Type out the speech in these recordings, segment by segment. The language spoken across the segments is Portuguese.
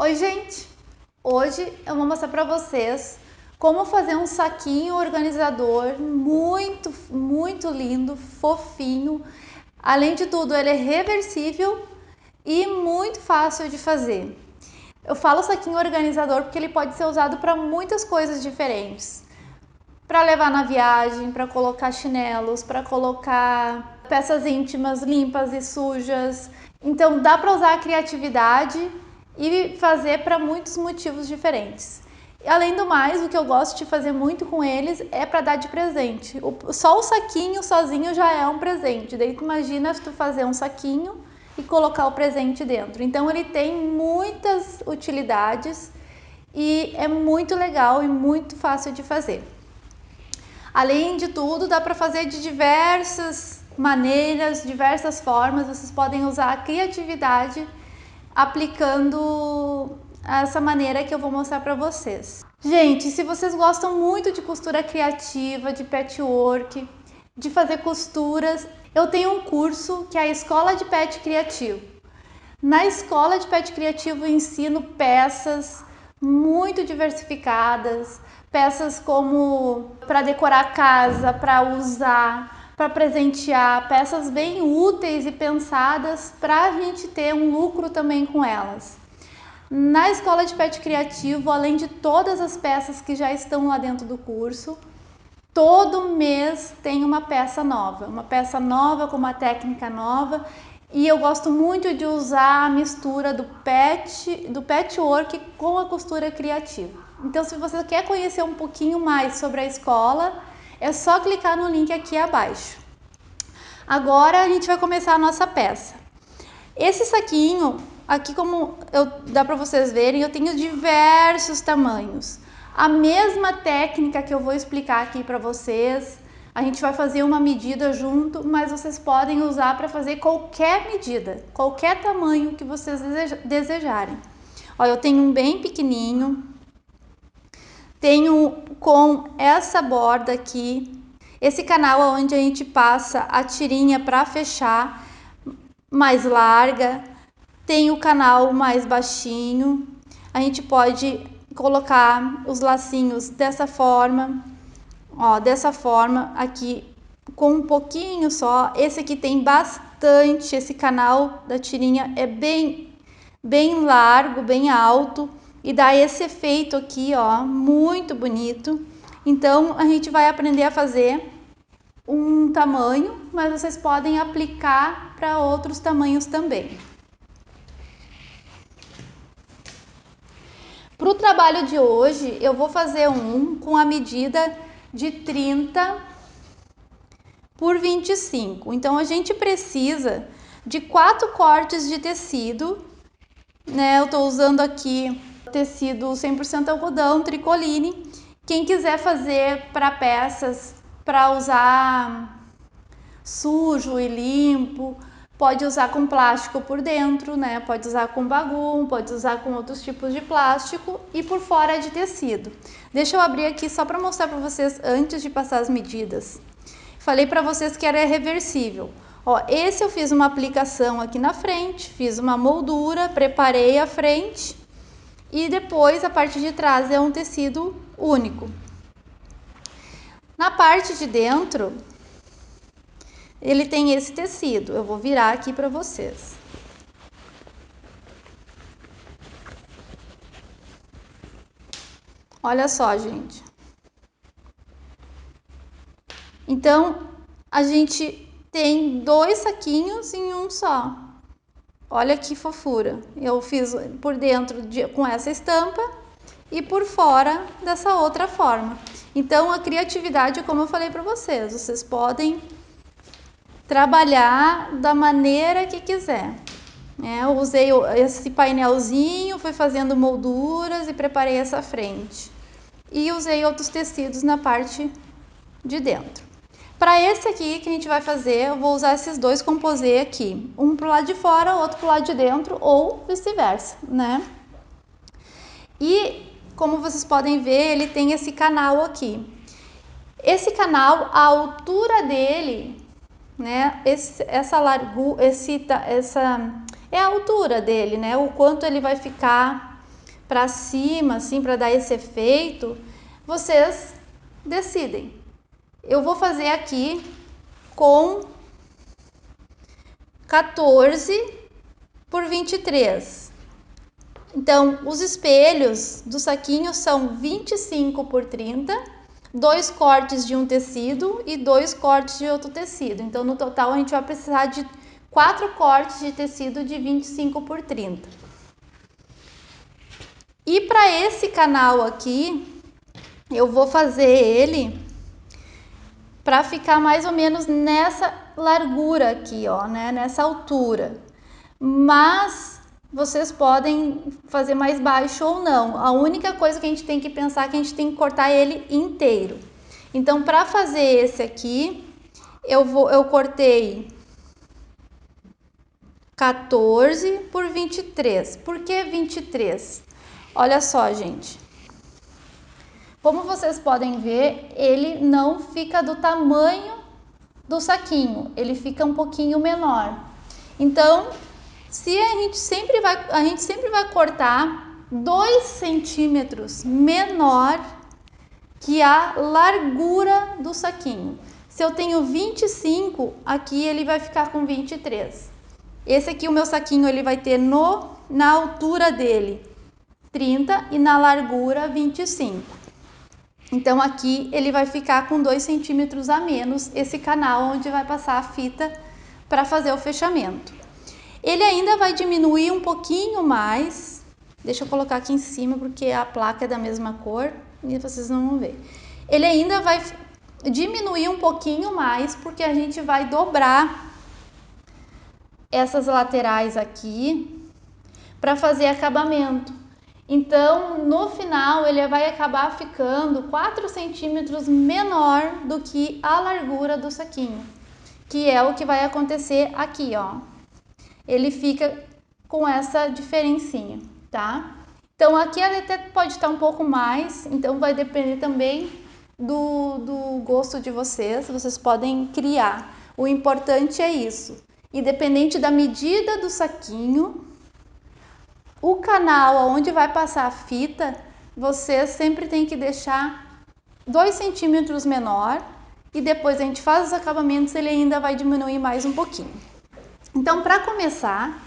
Oi, gente! Hoje eu vou mostrar para vocês como fazer um saquinho organizador muito lindo, fofinho. Além de tudo, ele é reversível e muito fácil de fazer. Eu falo saquinho organizador porque ele pode ser usado para muitas coisas diferentes. Para levar na viagem, para colocar chinelos, para colocar peças íntimas limpas e sujas. Então dá para usar a criatividade e fazer para muitos motivos diferentes. E, além do mais, o que eu gosto de fazer muito com eles é para dar de presente. Só o saquinho sozinho já é um presente. Daí tu imagina tu fazer um saquinho e colocar o presente dentro. Então ele tem muitas utilidades e é muito legal e muito fácil de fazer. Além de tudo, dá para fazer de diversas maneiras, diversas formas. Vocês podem usar a criatividade aplicando essa maneira que eu vou mostrar para vocês. Gente, se vocês gostam muito de costura criativa, de patchwork, de fazer costuras, eu tenho um curso que é a Escola de Pet Criativo. Na Escola de Pet Criativo eu ensino peças muito diversificadas, peças como para decorar a casa, para usar, para presentear, peças bem úteis e pensadas para a gente ter um lucro também com elas. Na Escola de Pet Criativo, além de todas as peças que já estão lá dentro do curso, todo mês tem uma peça nova com uma técnica nova. E eu gosto muito de usar a mistura do patchwork com a costura criativa. Então, se você quer conhecer um pouquinho mais sobre a escola, é só clicar no link aqui abaixo. Agora a gente vai começar a nossa peça. Esse saquinho, aqui como dá para vocês verem, eu tenho diversos tamanhos. A mesma técnica que eu vou explicar aqui para vocês, a gente vai fazer uma medida junto, mas vocês podem usar para fazer qualquer medida, qualquer tamanho que vocês desejarem. Olha, eu tenho um bem pequenininho, tenho com essa borda aqui, esse canal onde a gente passa a tirinha para fechar, mais larga, tem o canal mais baixinho, a gente pode colocar os lacinhos dessa forma, ó, dessa forma aqui, com um pouquinho só. Esse aqui tem bastante, esse canal da tirinha é bem largo, bem alto e dá esse efeito aqui, ó, muito bonito. Então a gente vai aprender a fazer um tamanho, mas vocês podem aplicar para outros tamanhos também. Para o trabalho de hoje, eu vou fazer um com a medida de 30 por 25. Então a gente precisa de 4 cortes de tecido, né? Eu estou usando aqui tecido 100% algodão, tricoline. Quem quiser fazer para peças para usar sujo e limpo, pode usar com plástico por dentro, né? Pode usar com bagum, pode usar com outros tipos de plástico e por fora de tecido. Deixa eu abrir aqui só para mostrar para vocês antes de passar as medidas. Falei para vocês que era reversível. Ó, esse eu fiz uma aplicação aqui na frente, fiz uma moldura, preparei a frente e depois a parte de trás é um tecido único. Na parte de dentro, ele tem esse tecido. Eu vou virar aqui para vocês. Olha só, gente. Então, a gente tem 2 saquinhos em um só. Olha que fofura. Eu fiz por dentro com essa estampa e por fora dessa outra forma. Então, a criatividade, como eu falei para vocês, vocês podem trabalhar da maneira que quiser. Eu usei esse painelzinho, fui fazendo molduras e preparei essa frente. E usei outros tecidos na parte de dentro. Para esse aqui que a gente vai fazer, eu vou usar esses 2 composê aqui. Um pro lado de fora, outro pro lado de dentro ou vice-versa, né? E como vocês podem ver, ele tem esse canal aqui. Esse canal, a altura dele, né? Essa largura, essa é a altura dele, né? O quanto ele vai ficar para cima, assim, para dar esse efeito, vocês decidem. Eu vou fazer aqui com 14 por 23. Então, os espelhos do saquinho são 25 por 30, 2 cortes de um tecido e 2 cortes de outro tecido. Então, no total, a gente vai precisar de 4 cortes de tecido de 25 por 30. E para esse canal aqui, eu vou fazer ele para ficar mais ou menos nessa largura aqui, ó, né? Nessa altura. Mas vocês podem fazer mais baixo ou não. A única coisa que a gente tem que pensar é que a gente tem que cortar ele inteiro. Então, para fazer esse aqui, eu cortei 14 por 23. Por que 23? Olha só, gente. Como vocês podem ver, ele não fica do tamanho do saquinho, ele fica um pouquinho menor. Então, se a gente sempre vai cortar 2 centímetros menor que a largura do saquinho. Se eu tenho 25, aqui ele vai ficar com 23. Esse aqui, o meu saquinho, ele vai ter na altura dele 30 e na largura 25. Então, aqui ele vai ficar com 2 centímetros a menos, esse canal onde vai passar a fita para fazer o fechamento. Ele ainda vai diminuir um pouquinho mais. Deixa eu colocar aqui em cima porque a placa é da mesma cor e vocês não vão ver. Ele ainda vai diminuir um pouquinho mais porque a gente vai dobrar essas laterais aqui para fazer acabamento. Então, no final, ele vai acabar ficando 4 centímetros menor do que a largura do saquinho, que é o que vai acontecer aqui, ó. Ele fica com essa diferencinha, tá? Então, aqui ele até pode estar um pouco mais, então vai depender também do gosto de vocês, vocês podem criar. O importante é isso. Independente da medida do saquinho, o canal onde vai passar a fita, você sempre tem que deixar 2 centímetros menor e depois a gente faz os acabamentos, ele ainda vai diminuir mais um pouquinho. Então, para começar,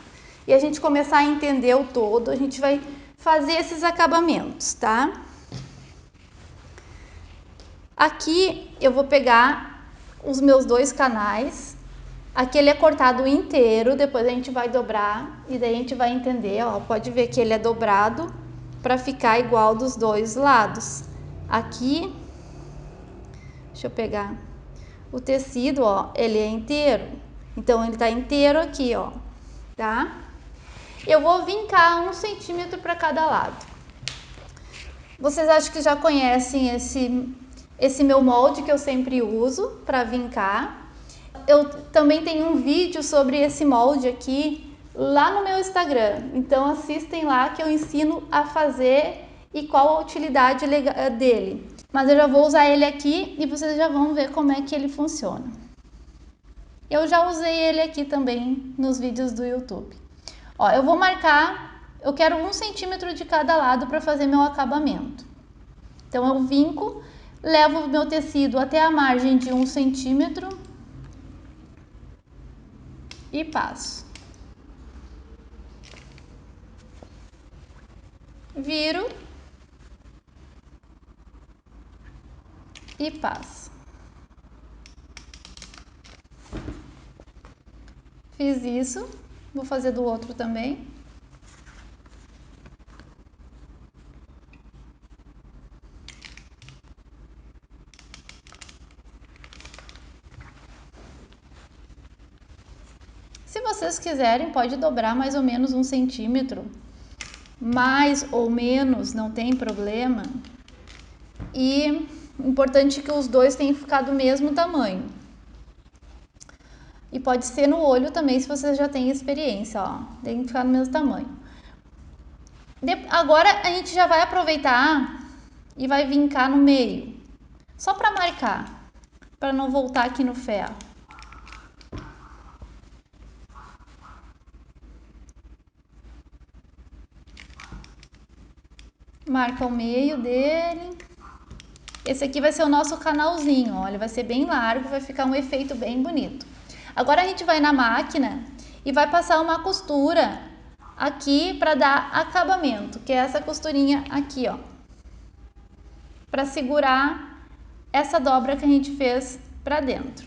e a gente começar a entender o todo, a gente vai fazer esses acabamentos, tá? Aqui eu vou pegar os meus 2 canais. Aqui ele é cortado inteiro, depois a gente vai dobrar e daí a gente vai entender, ó, pode ver que ele é dobrado para ficar igual dos 2 lados. Aqui, deixa eu pegar o tecido, ó, ele é inteiro, então ele tá inteiro aqui, ó, tá? Eu vou vincar 1 centímetro para cada lado. Vocês acham que já conhecem esse meu molde que eu sempre uso para vincar. Eu também tenho um vídeo sobre esse molde aqui lá no meu Instagram, então assistem lá que eu ensino a fazer e qual a utilidade dele. Mas eu já vou usar ele aqui e vocês já vão ver como é que ele funciona. Eu já usei ele aqui também nos vídeos do YouTube. Ó, eu vou marcar, eu quero 1 centímetro de cada lado para fazer meu acabamento. Então eu vinco, levo o meu tecido até a margem de 1 centímetro e passo. Viro e passo. Fiz isso, vou fazer do outro também. Se vocês quiserem, pode dobrar mais ou menos 1 centímetro, mais ou menos, não tem problema. E importante que os dois tenham ficado do mesmo tamanho. E pode ser no olho também, se vocês já têm experiência, ó, tem que ficar do mesmo tamanho. Agora a gente já vai aproveitar e vai vincar no meio, só para marcar, para não voltar aqui no ferro. marca o meio dele. Esse aqui vai ser o nosso canalzinho, ó, ele vai ser bem largo, vai ficar um efeito bem bonito. Agora a gente vai na máquina e vai passar uma costura aqui para dar acabamento, que é essa costurinha aqui, ó, para segurar essa dobra que a gente fez para dentro.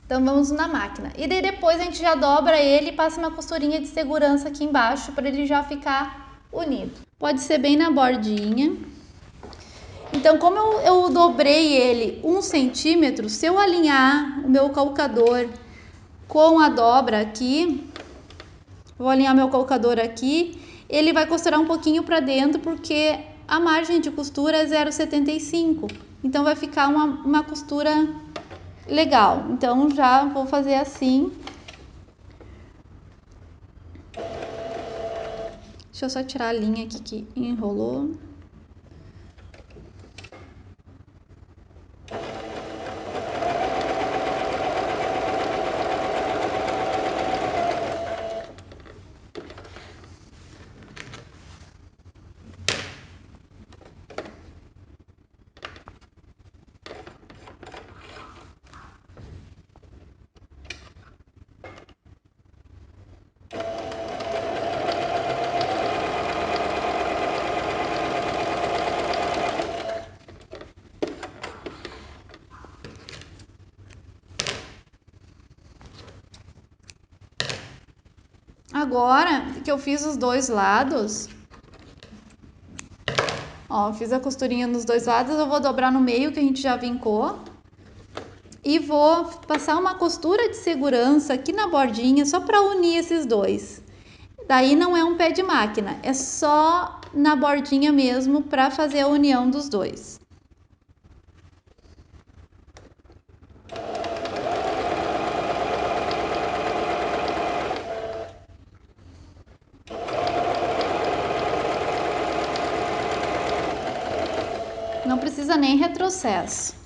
Então vamos na máquina. E daí depois a gente já dobra ele e passa uma costurinha de segurança aqui embaixo para ele já ficar unido. Pode ser bem na bordinha. Então, como eu dobrei ele 1 centímetro, se eu alinhar o meu calcador com a dobra aqui, vou alinhar meu calcador aqui, ele vai costurar um pouquinho para dentro, porque a margem de costura é 0,75. Então, vai ficar uma costura legal. Então, já vou fazer assim. Deixa eu só tirar a linha aqui que enrolou. Agora que eu fiz os dois lados, ó, fiz a costurinha nos dois lados, eu vou dobrar no meio que a gente já vincou e vou passar uma costura de segurança aqui na bordinha só para unir esses dois. Daí não é um pé de máquina, é só na bordinha mesmo para fazer a união dos dois. Não precisa nem retrocesso.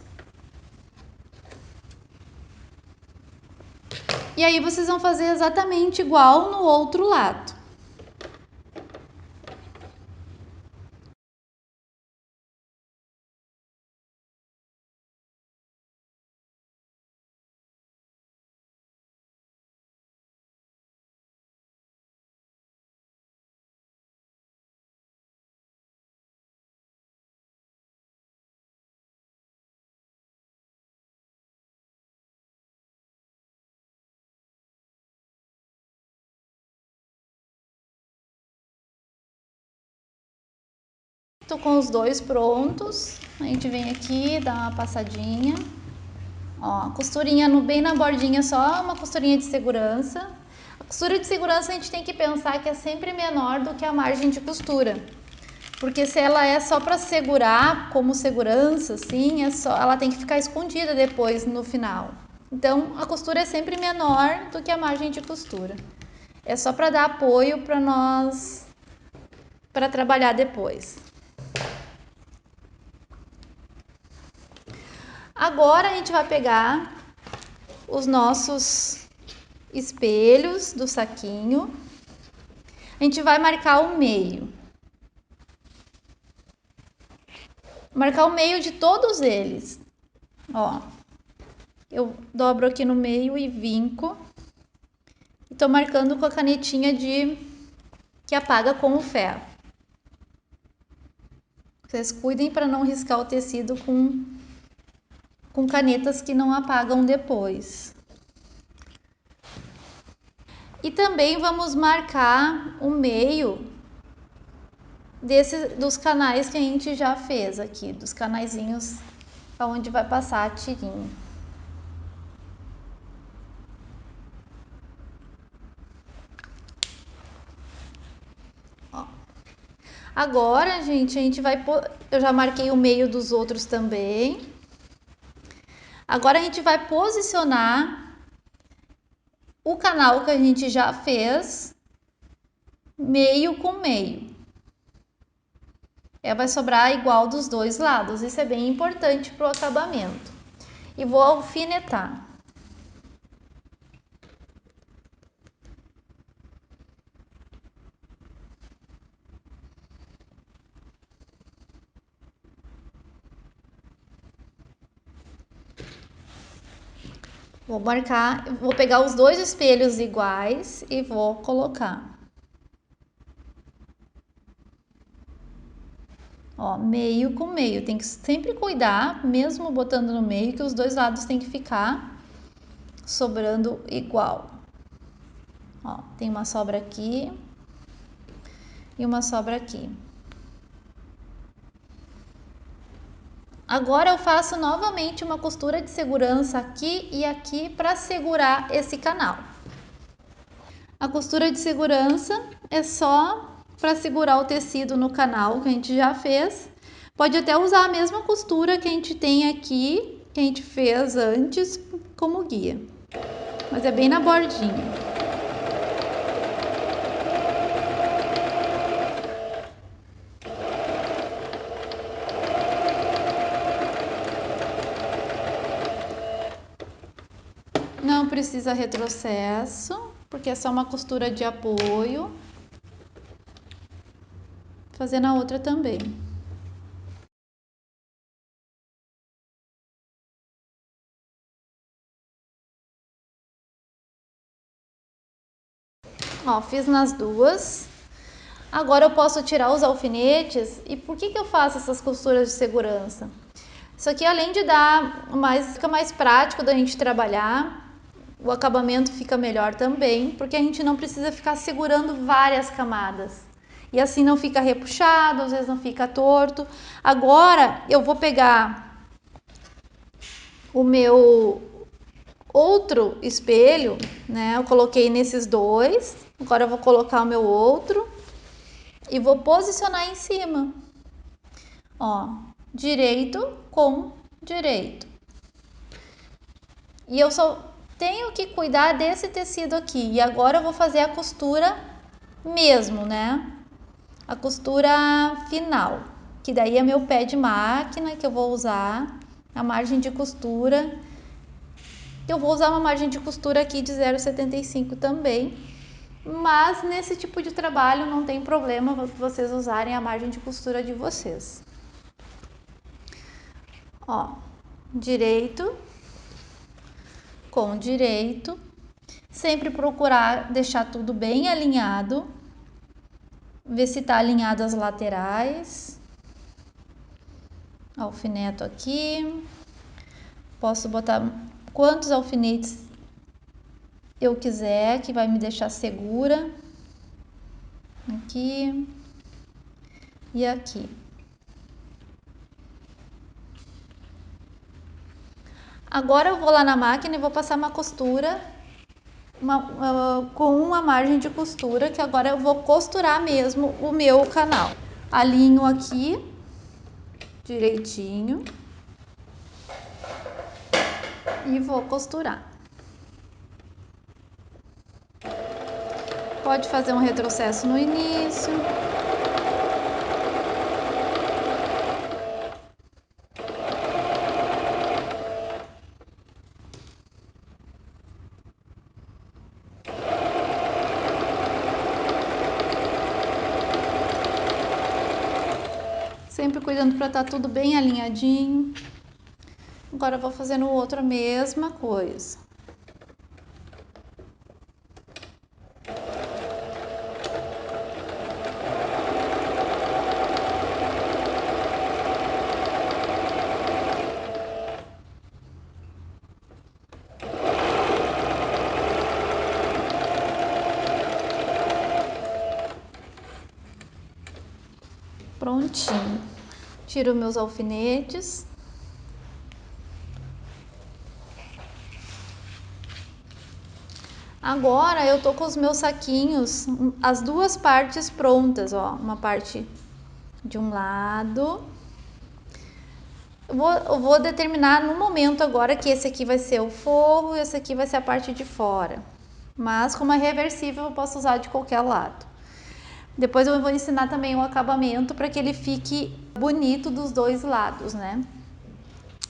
E aí vocês vão fazer exatamente igual no outro lado. Tô com os dois prontos, a gente vem aqui, dá uma passadinha, ó, costurinha bem na bordinha, só uma costurinha de segurança. A costura de segurança a gente tem que pensar que é sempre menor do que a margem de costura, porque se ela é só para segurar, como segurança, assim, ela tem que ficar escondida depois no final. Então a costura é sempre menor do que a margem de costura. É só para dar apoio para nós, para trabalhar depois. Agora a gente vai pegar os nossos espelhos do saquinho. A gente vai marcar o meio. Marcar o meio de todos eles. Ó, eu dobro aqui no meio e vinco. E tô marcando com a canetinha que apaga com o ferro. Vocês cuidem para não riscar o tecido com canetas que não apagam depois. E também vamos marcar o meio dos canais que a gente já fez aqui, dos canaizinhos onde vai passar a tirinha. Ó. Agora, gente, a gente vai eu já marquei o meio dos outros também. Agora a gente vai posicionar o canal que a gente já fez, meio com meio. Vai sobrar igual dos dois lados, isso é bem importante para o acabamento. E vou alfinetar. Vou marcar, vou pegar os dois espelhos iguais e vou colocar. Ó, meio com meio, tem que sempre cuidar, mesmo botando no meio, que os dois lados tem que ficar sobrando igual. Ó, tem uma sobra aqui e uma sobra aqui. Agora eu faço novamente uma costura de segurança aqui e aqui para segurar esse canal. A costura de segurança é só para segurar o tecido no canal que a gente já fez. Pode até usar a mesma costura que a gente tem aqui, que a gente fez antes, como guia. Mas é bem na bordinha. Não precisa retrocesso, porque é só uma costura de apoio. Fazer na outra também. Ó, fiz nas duas. Agora eu posso tirar os alfinetes. E por que eu faço essas costuras de segurança? Isso aqui, além de dar fica mais prático da gente trabalhar, o acabamento fica melhor também, porque a gente não precisa ficar segurando várias camadas. E assim não fica repuxado, às vezes não fica torto. Agora eu vou pegar o meu outro espelho, né? Eu coloquei nesses dois. Agora eu vou colocar o meu outro e vou posicionar em cima. Ó, direito com direito. E eu só tenho que cuidar desse tecido aqui. E agora eu vou fazer a costura mesmo, né? A costura final, que daí é meu pé de máquina que eu vou usar, a margem de costura. Eu vou usar uma margem de costura aqui de 0,75 também, mas nesse tipo de trabalho não tem problema vocês usarem a margem de costura de vocês. Ó, direito com direito, sempre procurar deixar tudo bem alinhado, ver se tá alinhado as laterais. Alfineto aqui, posso botar quantos alfinetes eu quiser, que vai me deixar segura. Aqui e aqui. Agora eu vou lá na máquina e vou passar uma costura com uma margem de costura, que agora eu vou costurar mesmo o meu canal. Alinho aqui direitinho e vou costurar. Pode fazer um retrocesso no início. Sempre cuidando para estar tudo bem alinhadinho. Agora eu vou fazer no outro a mesma coisa. Prontinho. Tiro meus alfinetes. Agora eu tô com os meus saquinhos, as duas partes prontas, ó. Uma parte de um lado. Eu vou determinar no momento agora que esse aqui vai ser o forro e esse aqui vai ser a parte de fora. Mas como é reversível, eu posso usar de qualquer lado. Depois eu vou ensinar também o acabamento para que ele fique bonito dos dois lados, né?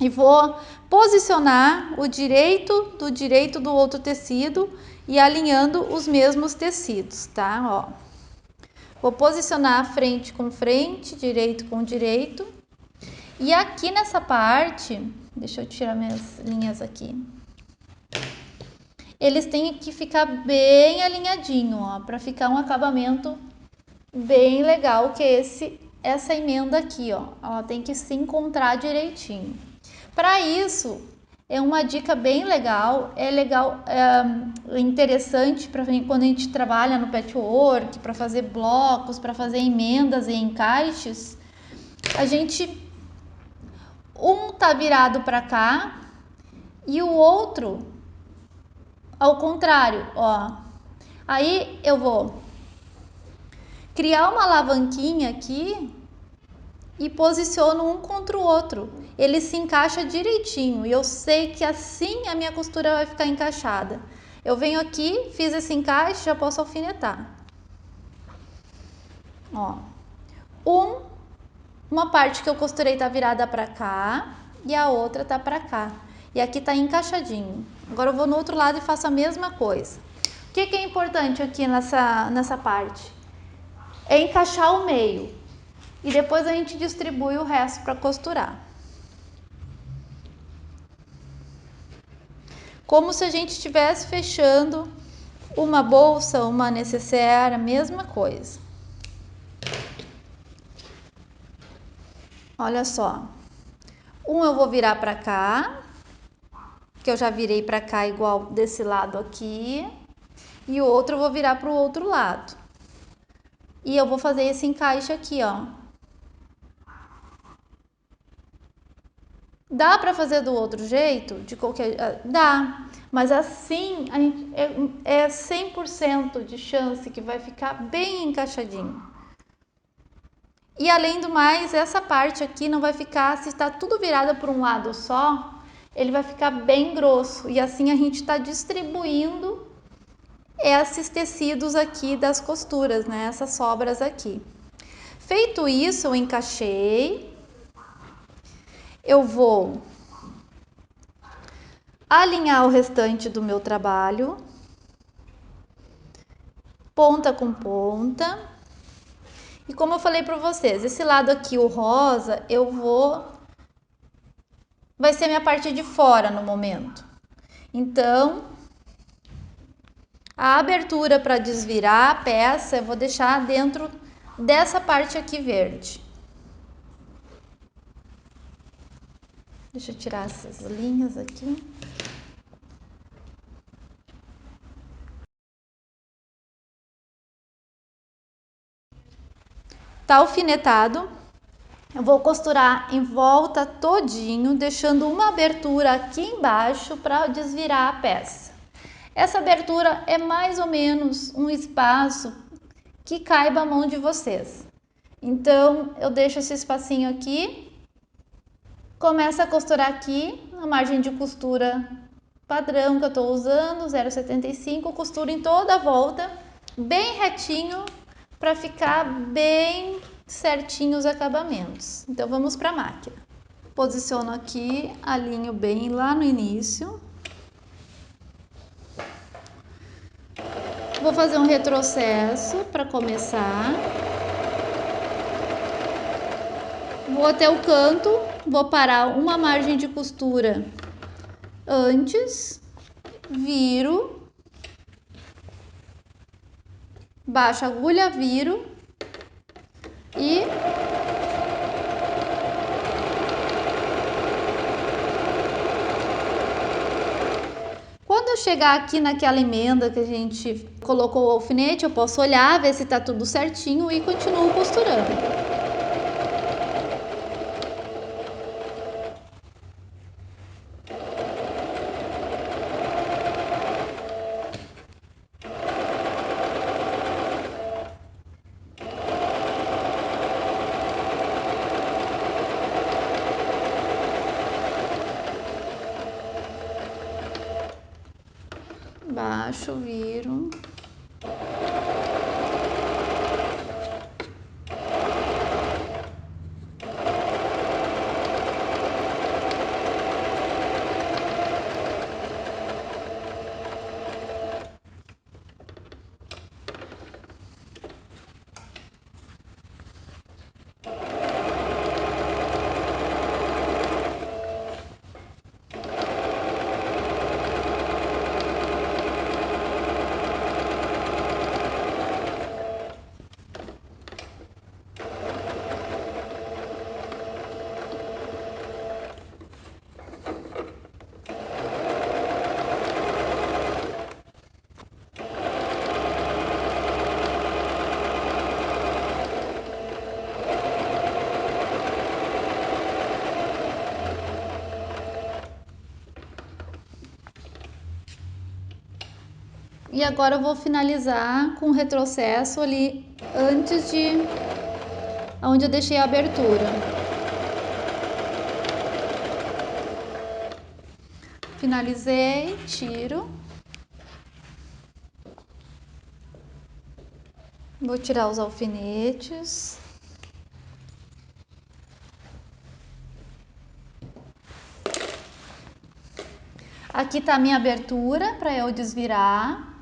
E vou posicionar o direito do outro tecido e alinhando os mesmos tecidos, tá? Ó. Vou posicionar frente com frente, direito com direito. E aqui nessa parte, deixa eu tirar minhas linhas aqui. eles têm que ficar bem alinhadinho, ó, para ficar um acabamento bem legal, que é essa emenda aqui, ó. Ela tem que se encontrar direitinho. Para isso, é uma dica bem legal, é interessante para quando a gente trabalha no patchwork, para fazer blocos, para fazer emendas e encaixes. A gente um tá virado para cá e o outro ao contrário, ó. Aí eu vou criar uma alavanquinha aqui e posiciono um contra o outro. Ele se encaixa direitinho e eu sei que assim a minha costura vai ficar encaixada. Eu venho aqui, fiz esse encaixe, já posso alfinetar. Ó, uma parte que eu costurei tá virada para cá e a outra tá para cá. E aqui tá encaixadinho. Agora eu vou no outro lado e faço a mesma coisa. O que é importante aqui nessa parte? É encaixar o meio. E depois a gente distribui o resto para costurar. Como se a gente estivesse fechando uma bolsa, uma necessaire, a mesma coisa. Olha só. Eu vou virar para cá, que eu já virei para cá igual desse lado aqui. E o outro eu vou virar para o outro lado. E eu vou fazer esse encaixe aqui, ó. Dá para fazer do outro jeito? De qualquer... Dá, mas assim a gente, é 100% de chance que vai ficar bem encaixadinho. E além do mais, essa parte aqui não vai ficar, se está tudo virado por um lado só, ele vai ficar bem grosso. E assim a gente está distribuindo esses tecidos aqui das costuras, né? Essas sobras aqui. Feito isso, eu encaixei. Eu vou alinhar o restante do meu trabalho, ponta com ponta. E como eu falei para vocês, esse lado aqui, o rosa, vai ser minha parte de fora no momento. Então, a abertura para desvirar a peça eu vou deixar dentro dessa parte aqui verde. Deixa eu tirar essas linhas aqui. Tá alfinetado. Eu vou costurar em volta todinho, deixando uma abertura aqui embaixo para desvirar a peça. Essa abertura é mais ou menos um espaço que caiba a mão de vocês. Então, eu deixo esse espacinho aqui, começo a costurar aqui, na margem de costura padrão que eu estou usando, 0,75, costuro em toda a volta, bem retinho, para ficar bem certinho os acabamentos. Então, vamos para a máquina. Posiciono aqui, alinho bem lá no início. Vou fazer um retrocesso para começar. Vou até o canto, vou parar uma margem de costura antes, viro, baixo a agulha, viro e quando eu chegar aqui naquela emenda que a gente colocou o alfinete, eu posso olhar, ver se tá tudo certinho e continuo costurando. Baixo, viro. E agora eu vou finalizar com o retrocesso ali antes de onde eu deixei a abertura. Finalizei, tiro. Vou tirar os alfinetes. Aqui tá a minha abertura para eu desvirar.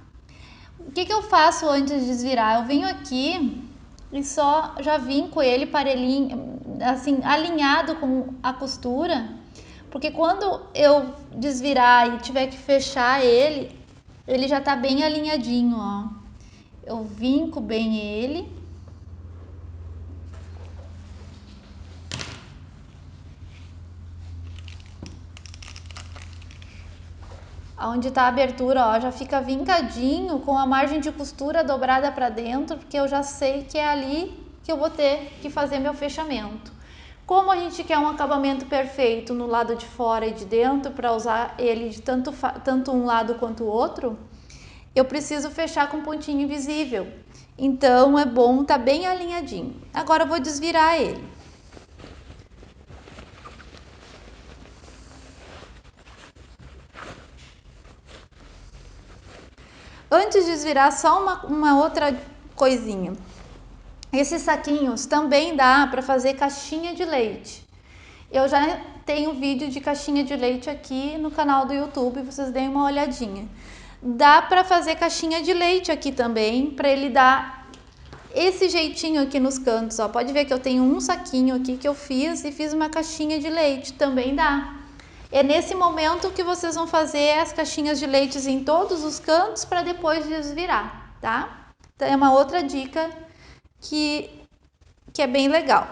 O que eu faço antes de desvirar? Eu venho aqui e só já vinco ele parelhinho, assim, alinhado com a costura, porque quando eu desvirar e tiver que fechar ele, ele já tá bem alinhadinho, ó. Eu vinco bem ele. Onde tá a abertura, ó, já fica vincadinho com a margem de costura dobrada para dentro, porque eu já sei que é ali que eu vou ter que fazer meu fechamento. Como a gente quer um acabamento perfeito no lado de fora e de dentro, para usar ele de tanto um lado quanto o outro, eu preciso fechar com pontinho invisível. Então é bom tá bem alinhadinho. Agora eu vou desvirar ele. Antes de desvirar, só uma outra coisinha. Esses saquinhos também dá para fazer caixinha de leite. Eu já tenho vídeo de caixinha de leite aqui no canal do YouTube, vocês deem uma olhadinha. Dá para fazer caixinha de leite aqui também, para ele dar esse jeitinho aqui nos cantos, ó. Pode ver que eu tenho um saquinho aqui que eu fiz e fiz uma caixinha de leite, também dá. É nesse momento que vocês vão fazer as caixinhas de leites em todos os cantos para depois desvirar, tá? Então é uma outra dica que é bem legal.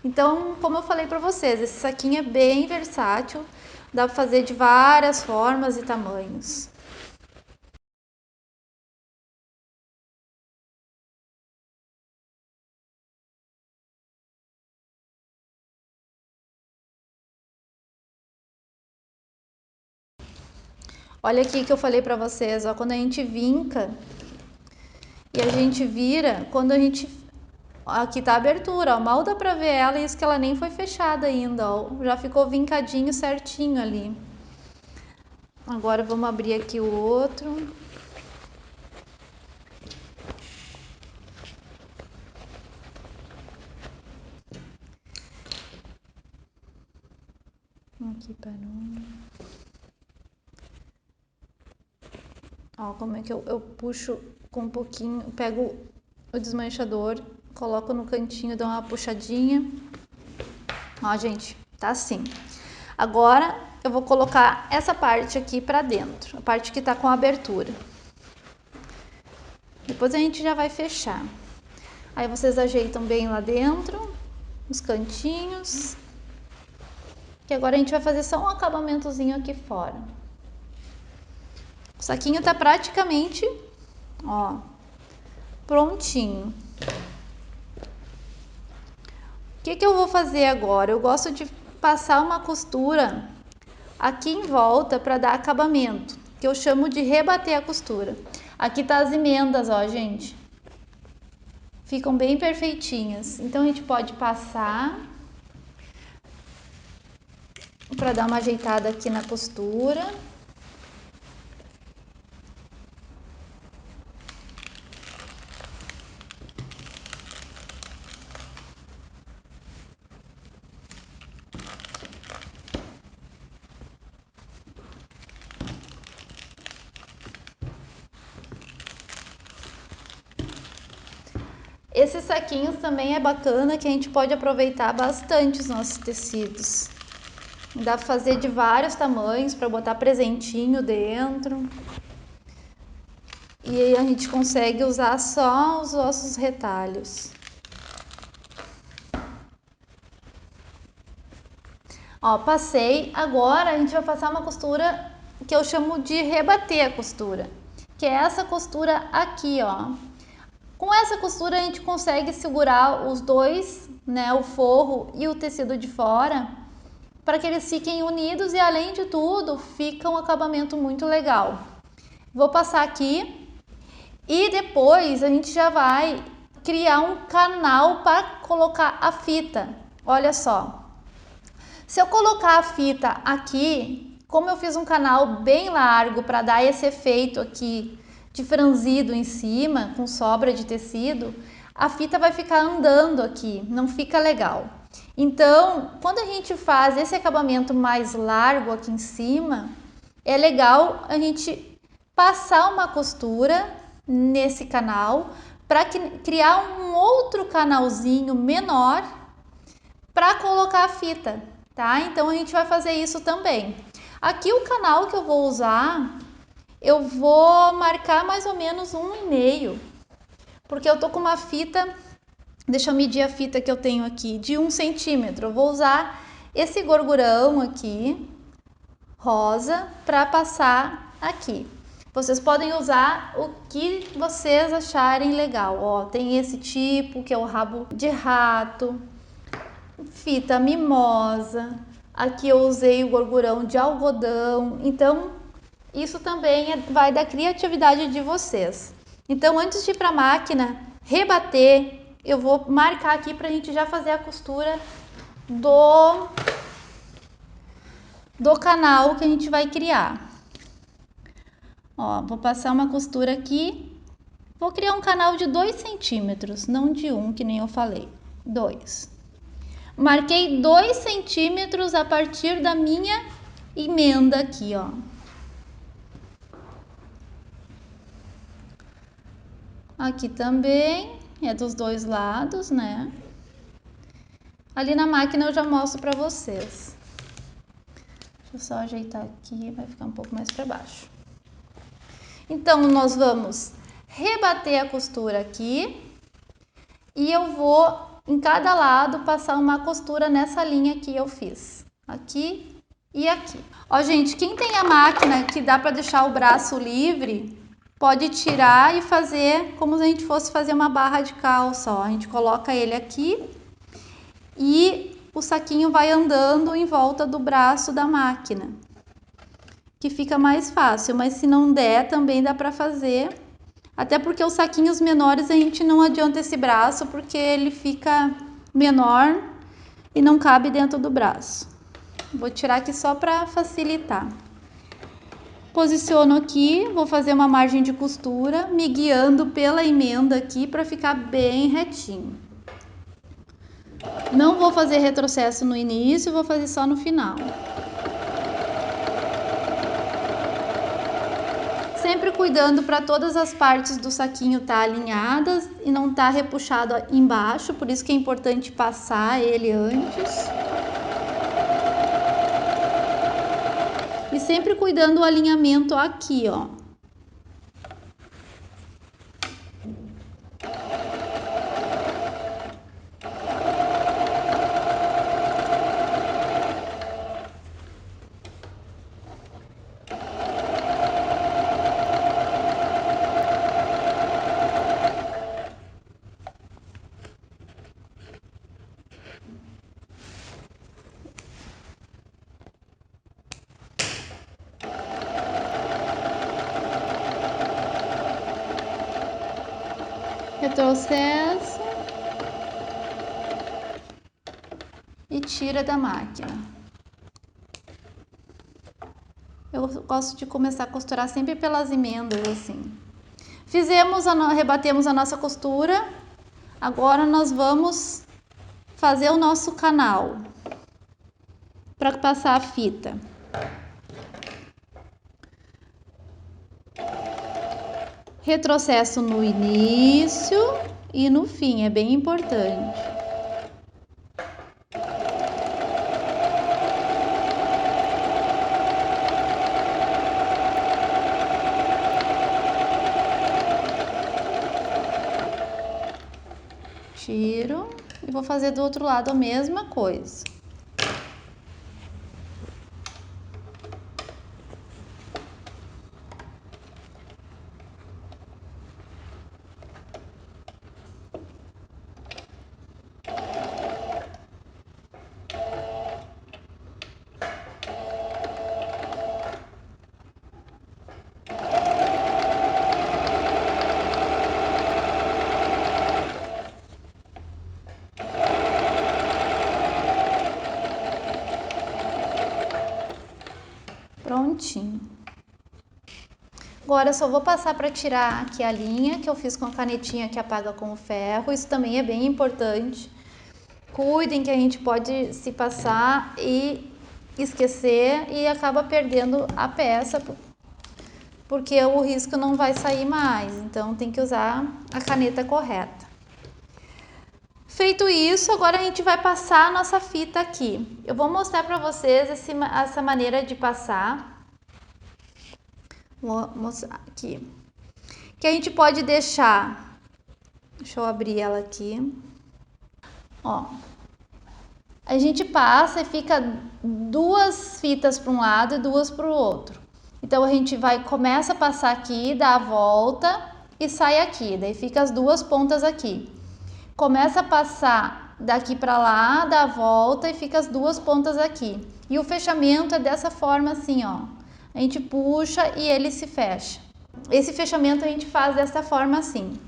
Então, como eu falei para vocês, esse saquinho é bem versátil, dá para fazer de várias formas e tamanhos. Olha aqui que eu falei para vocês, ó, quando a gente vinca e a gente vira, quando a gente... Aqui tá a abertura, ó, mal dá pra ver ela, e isso que ela nem foi fechada ainda, ó, já ficou vincadinho certinho ali. Agora vamos abrir aqui o outro. Aqui parou. Ó, como é que eu puxo com um pouquinho, pego o desmanchador, coloco no cantinho, dou uma puxadinha. Ó, gente, tá assim. Agora eu vou colocar essa parte aqui pra dentro, a parte que tá com a abertura. Depois a gente já vai fechar. Aí vocês ajeitam bem lá dentro, os cantinhos. Que agora a gente vai fazer só um acabamentozinho aqui fora. O saquinho tá praticamente, ó, prontinho. O que eu vou fazer agora? Eu gosto de passar uma costura aqui em volta para dar acabamento, que eu chamo de rebater a costura. Aqui tá as emendas, ó, gente. Ficam bem perfeitinhas. Então a gente pode passar para dar uma ajeitada aqui na costura. Esses saquinhos também é bacana, que a gente pode aproveitar bastante os nossos tecidos. Dá pra fazer de vários tamanhos para botar presentinho dentro. E aí a gente consegue usar só os nossos retalhos. Ó, passei. Agora a gente vai passar uma costura que eu chamo de rebater a costura, que é essa costura aqui, ó. Com essa costura a gente consegue segurar os dois, né, o forro e o tecido de fora, para que eles fiquem unidos e, além de tudo, fica um acabamento muito legal. Vou passar aqui e depois a gente já vai criar um canal para colocar a fita. Olha só, se eu colocar a fita aqui, como eu fiz um canal bem largo para dar esse efeito aqui de franzido em cima, com sobra de tecido, a fita vai ficar andando aqui, não fica legal. Então, quando a gente faz esse acabamento mais largo aqui em cima, é legal a gente passar uma costura nesse canal para criar um outro canalzinho menor para colocar a fita, tá? Então a gente vai fazer isso também. Aqui o canal que eu vou usar, eu vou marcar mais ou menos 1,5, porque eu tô com uma fita, deixa eu medir a fita que eu tenho aqui, de 1 centímetro. Eu vou usar esse gorgurão aqui, rosa, para passar aqui. Vocês podem usar o que vocês acharem legal. Ó, tem esse tipo que é o rabo de rato, fita mimosa. Aqui eu usei o gorgurão de algodão. Então, isso também vai da criatividade de vocês. Então, antes de ir para a máquina rebater, eu vou marcar aqui para a gente já fazer a costura do canal que a gente vai criar. Ó, vou passar uma costura aqui. Vou criar um canal de 2 centímetros, não de 1, que nem eu falei. 2. Marquei 2 centímetros a partir da minha emenda aqui, ó. Aqui também é dos dois lados, né? Ali na máquina eu já mostro pra vocês. Deixa eu só ajeitar aqui, vai ficar um pouco mais para baixo. Então, nós vamos rebater a costura aqui e eu vou, em cada lado, passar uma costura nessa linha que eu fiz. Aqui e aqui. Ó, gente, quem tem a máquina que dá para deixar o braço livre, pode tirar e fazer como se a gente fosse fazer uma barra de calça, ó. A gente coloca ele aqui e o saquinho vai andando em volta do braço da máquina, que fica mais fácil, mas se não der, também dá para fazer. Até porque os saquinhos menores a gente não adianta esse braço, porque ele fica menor e não cabe dentro do braço. Vou tirar aqui só para facilitar. Posiciono aqui, vou fazer uma margem de costura, me guiando pela emenda aqui para ficar bem retinho. Não vou fazer retrocesso no início, vou fazer só no final. Sempre cuidando para todas as partes do saquinho estar alinhadas e não estar repuxado embaixo, por isso que é importante passar ele antes. E sempre cuidando o alinhamento aqui, ó. Retrocesso e tira da máquina. Eu gosto de começar a costurar sempre pelas emendas assim. Rebatemos a nossa costura. Agora nós vamos fazer o nosso canal para passar a fita. Retrocesso no início e no fim, é bem importante. Tiro e vou fazer do outro lado a mesma coisa. pontinho. Agora eu só vou passar para tirar aqui a linha que eu fiz com a canetinha que apaga com o ferro. Isso também é bem importante. Cuidem que a gente pode se passar e esquecer e acaba perdendo a peça, porque o risco não vai sair mais. Então tem que usar a caneta correta. Feito isso, agora a gente vai passar a nossa fita aqui. Eu vou mostrar para vocês essa maneira de passar. Vou mostrar aqui. Que a gente pode deixar... Deixa eu abrir ela aqui. Ó. A gente passa e fica 2 fitas para um lado e 2 para o outro. Então a gente começa a passar aqui, dá a volta e sai aqui. Daí fica as 2 pontas aqui. Começa a passar daqui para lá, dá a volta e fica as 2 pontas aqui. E o fechamento é dessa forma assim, ó. A gente puxa e ele se fecha. Esse fechamento a gente faz dessa forma assim.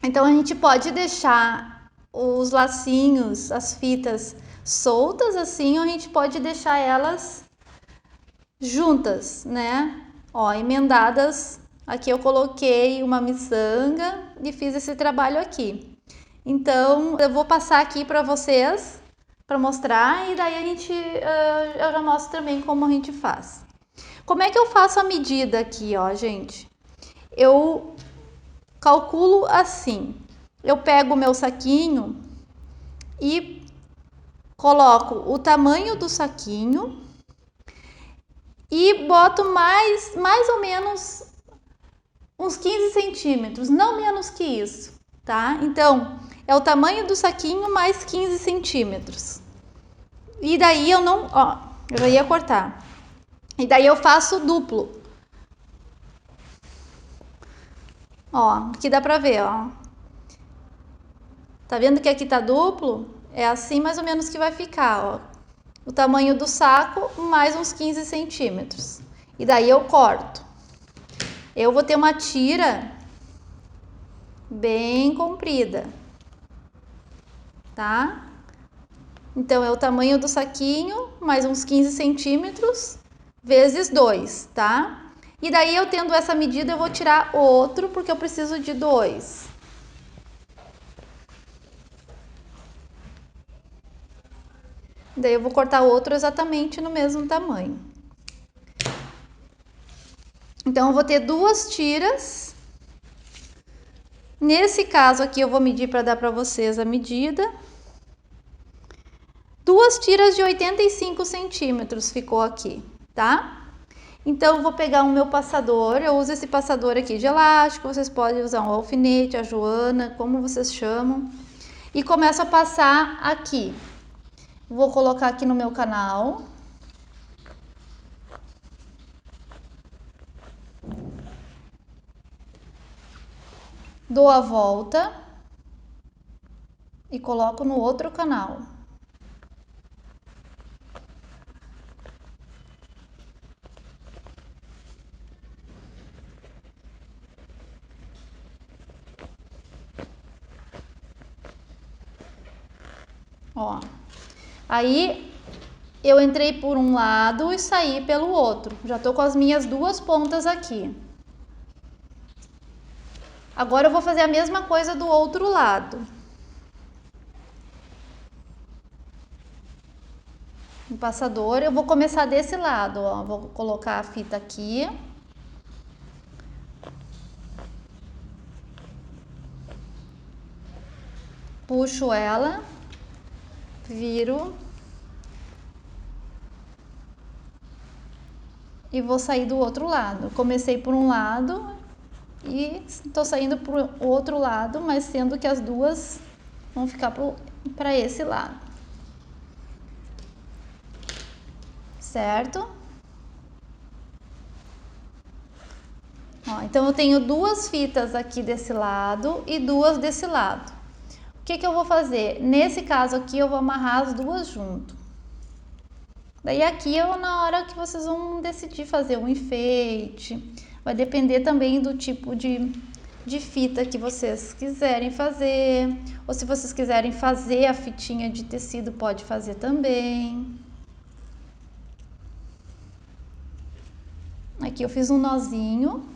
Então a gente pode deixar os lacinhos, as fitas soltas assim, ou a gente pode deixar elas juntas, né? Ó, emendadas. Aqui eu coloquei uma miçanga e fiz esse trabalho aqui. Então, eu vou passar aqui para vocês, para mostrar, e daí eu já mostro também como a gente faz. Como é que eu faço a medida aqui, ó, gente? Eu calculo assim. Eu pego o meu saquinho e coloco o tamanho do saquinho e boto mais ou menos uns 15 centímetros, não menos que isso, tá? Então, é o tamanho do saquinho mais 15 centímetros. E daí eu não... Ó, eu já ia cortar. E daí eu faço duplo. Ó, aqui dá pra ver, ó. Tá vendo que aqui tá duplo? É assim mais ou menos que vai ficar, ó. O tamanho do saco mais uns 15 centímetros. E daí eu corto. Eu vou ter uma tira bem comprida. Tá? Então, é o tamanho do saquinho, mais uns 15 centímetros, vezes 2, tá? E daí, eu tendo essa medida, eu vou tirar outro, porque eu preciso de 2. Daí, eu vou cortar outro exatamente no mesmo tamanho. Então, eu vou ter 2 tiras. Nesse caso aqui, eu vou medir para dar para vocês a medida. 2 tiras de 85 centímetros ficou aqui, tá? Então, eu vou pegar o meu passador. Eu uso esse passador aqui de elástico. Vocês podem usar um alfinete, a joana, como vocês chamam. E começo a passar aqui. Vou colocar aqui no meu canal. Dou a volta. E coloco no outro canal. Ó, aí eu entrei por um lado e saí pelo outro. Já tô com as minhas 2 pontas aqui. Agora eu vou fazer a mesma coisa do outro lado. O passador, eu vou começar desse lado, ó. Vou colocar a fita aqui. Puxo ela. Viro. E vou sair do outro lado. Comecei por um lado e tô saindo pro outro lado, mas sendo que as duas vão ficar para esse lado. Certo? Ó, então eu tenho 2 fitas aqui desse lado e 2 desse lado. O que eu vou fazer? Nesse caso aqui eu vou amarrar as 2 junto. Daí aqui é na hora que vocês vão decidir fazer um enfeite. Vai depender também do tipo de fita que vocês quiserem fazer. Ou se vocês quiserem fazer a fitinha de tecido, pode fazer também. Aqui eu fiz um nozinho.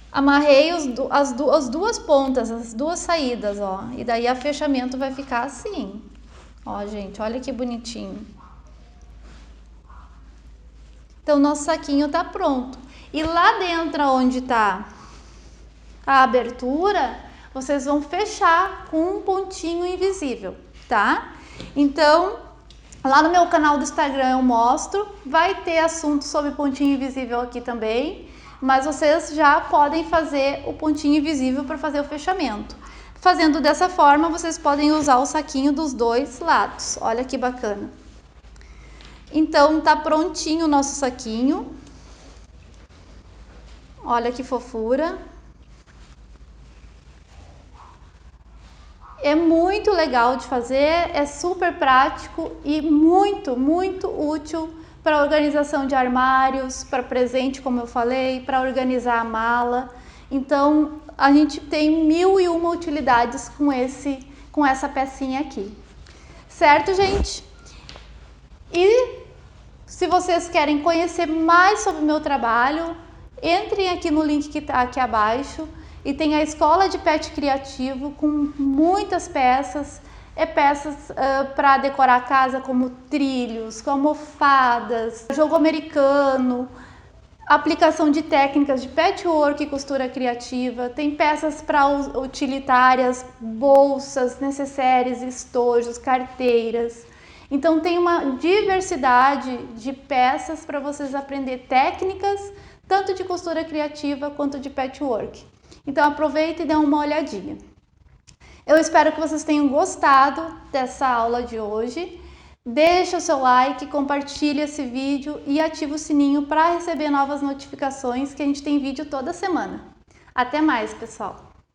Amarrei as duas pontas, as duas saídas, ó. E daí o fechamento vai ficar assim. Ó, gente, olha que bonitinho. Então, nosso saquinho tá pronto. E lá dentro, onde tá a abertura, vocês vão fechar com um pontinho invisível, tá? Então, lá no meu canal do Instagram eu mostro, vai ter assunto sobre pontinho invisível aqui também, mas vocês já podem fazer o pontinho invisível para fazer o fechamento. Fazendo dessa forma, vocês podem usar o saquinho dos dois lados. Olha que bacana. Então, tá prontinho o nosso saquinho. Olha que fofura. É muito legal de fazer, é super prático e muito, muito útil para organização de armários, para presente, como eu falei, para organizar a mala. Então, a gente tem 1001 utilidades com essa pecinha aqui. Certo, gente? E se vocês querem conhecer mais sobre o meu trabalho, entrem aqui no link que está aqui abaixo e tem a Escola de Pet Criativo com muitas peças. Peças para decorar a casa, como trilhos, com almofadas, jogo americano, aplicação de técnicas de patchwork e costura criativa. Tem peças para utilitárias, bolsas, necessários, estojos, carteiras. Então tem uma diversidade de peças para vocês aprender técnicas, tanto de costura criativa quanto de patchwork. Então aproveita e dê uma olhadinha. Eu espero que vocês tenham gostado dessa aula de hoje. Deixa o seu like, compartilha esse vídeo e ativa o sininho para receber novas notificações, que a gente tem vídeo toda semana. Até mais, pessoal!